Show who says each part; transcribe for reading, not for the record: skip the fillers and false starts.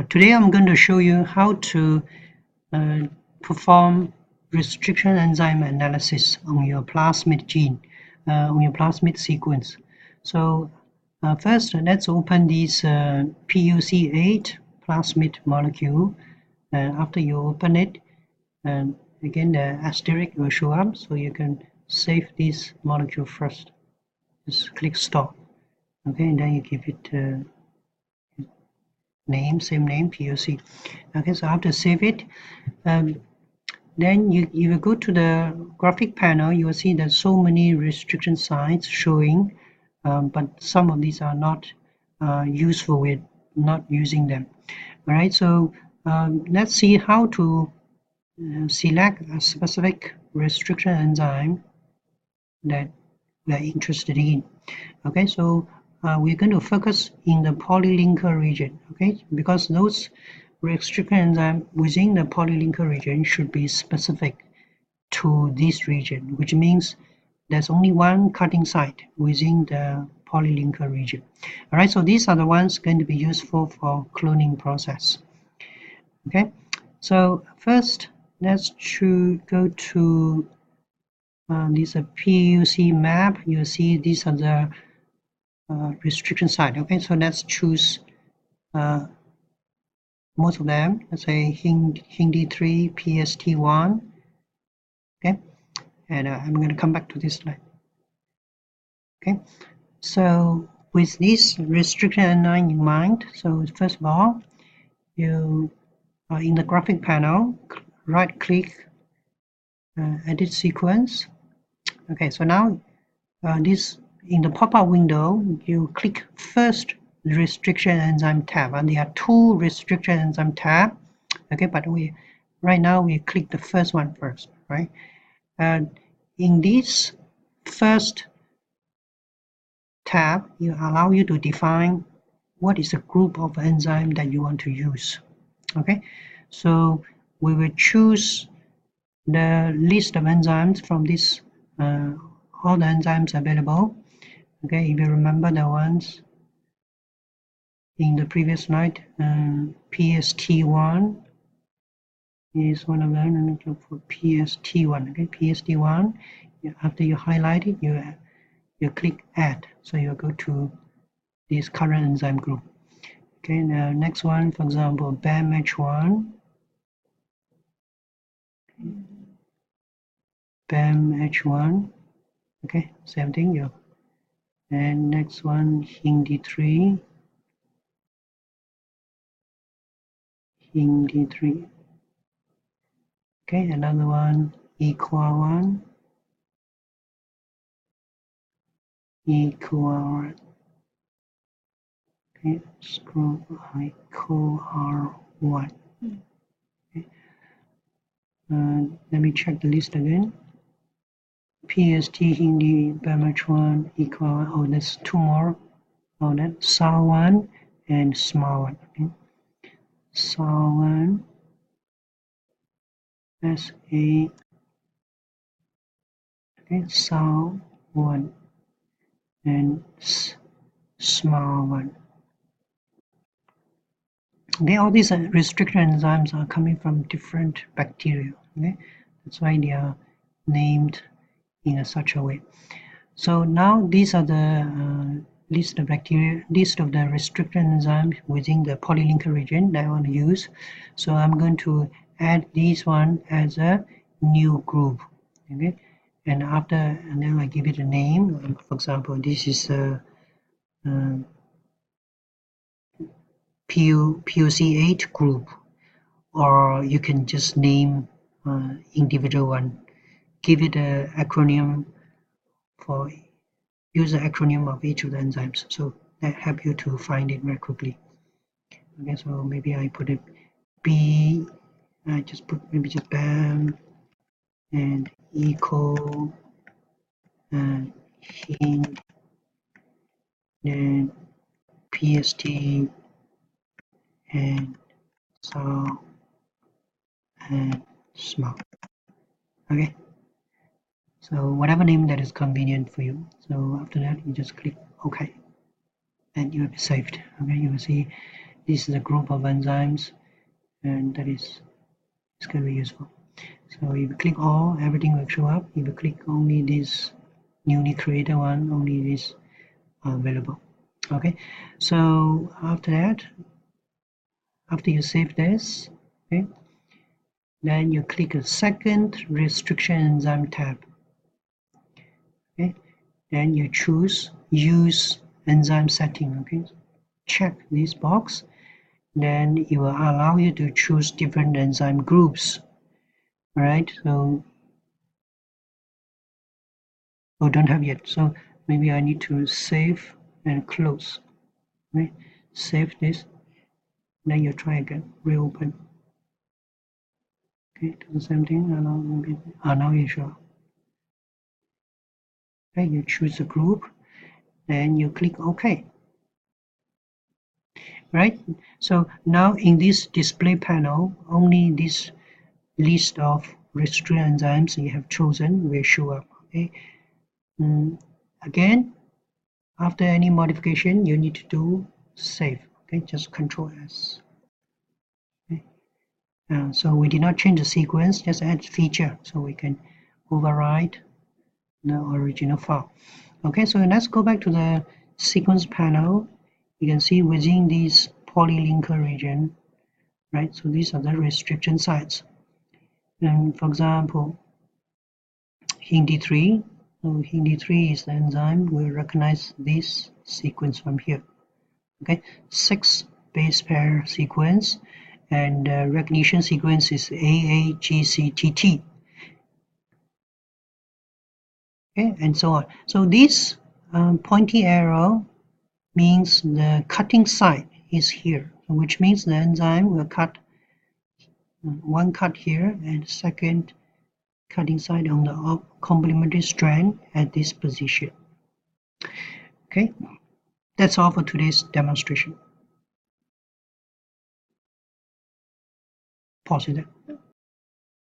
Speaker 1: Today I'm going to show you how to perform restriction enzyme analysis on your plasmid gene, on your plasmid sequence. So first, let's open this PUC8 plasmid molecule. After you open it, again the asterisk will show up, so you can save this molecule first. Just click stop. Okay, and then you give it name, same name, PUC. Okay, so after save it, then you go to the graphic panel, you will see there's so many restriction sites showing, but some of these are not useful with not using them. All right, so let's see how to select a specific restriction enzyme that we are interested in. Okay, so we're going to focus in the polylinker region, okay, because those restriction enzyme within the polylinker region should be specific to this region, which means there's only one cutting site within the polylinker region. All right, so these are the ones going to be useful for cloning process. Okay, so first let's go to this PUC map. You see these are the restriction site. Okay, so let's choose most of them. Let's say Hindi 3, PST1. Okay, and I'm going to come back to this slide. Okay, so with this restriction enzyme in mind, so first of all, you in the graphic panel, right click, edit sequence. Okay, so now this in the pop-up window, you click first restriction enzyme tab, and there are two restriction enzyme tab. Okay, but right now we click the first one first, right? And in this first tab, it allow you to define what is the group of enzyme that you want to use. Okay, so we will choose the list of enzymes from this all the enzymes available. Okay, if you remember the ones in the previous slide, PST1 is one of them. Let me look for PST1. Okay, PST1. After you highlight it, you click add, so you go to this current enzyme group. Okay, now next one, for example, BAMH1. BAMH1. Okay, same thing. And next one, Hindi3. Hindi3. Okay, another one, EQR1. EQR1. Okay, scroll EQR1. Okay. Let me check the list again. PST, Hindi, BAMH1, EQR1. Oh, there's two more. Oh, that's SAR1 and SMAR1. Okay. SAR1, SA. Okay, SAR1 and SMAR1. Okay, all these restriction enzymes are coming from different bacteria. Okay, that's why they are named in such a way. So now these are the list of the restriction enzymes within the polylinker region that I want to use. So I'm going to add this one as a new group. Okay, and then I give it a name. For example, this is a PUC8 group, or you can just name individual one. Give it an acronym use the acronym of each of the enzymes, so that help you to find it very quickly. Okay, so maybe I put it B. I just put maybe just BAM and ECO and HIND, then PST and SAR and SMAR. Okay, so whatever name that is convenient for you. So after that, you just click OK, and you will be saved. Okay, you will see this is a group of enzymes, and that is it's going to be useful. So if you click all, everything will show up. If you click only this newly created one, only this are available. Okay, so after that, after you save this, okay, then you click a second restriction enzyme tab. Okay, then you choose use enzyme setting. Okay, check this box. Then it will allow you to choose different enzyme groups. All right, so don't have yet. So maybe I need to save and close. Right, save this. Then you try again, reopen. Okay, do the same thing. Now you show. Okay, you choose a group, then you click OK. Right. So now in this display panel, only this list of restrict enzymes you have chosen will show up. Okay. Again, after any modification, you need to do save. Okay, just Control S. Okay. So we did not change the sequence, just add feature, so we can override the original file. Okay, so let's go back to the sequence panel. You can see within this polylinker region, right? So these are the restriction sites. And for example, HindD3. So HindD3 is the enzyme. We'll recognize this sequence from here. Okay, 6 base pair sequence, and recognition sequence is AAGCTT. Okay, and so on. So this pointy arrow means the cutting site is here, which means the enzyme will cut one cut here and second cutting site on the complementary strand at this position. Okay, that's all for today's demonstration. Pause it.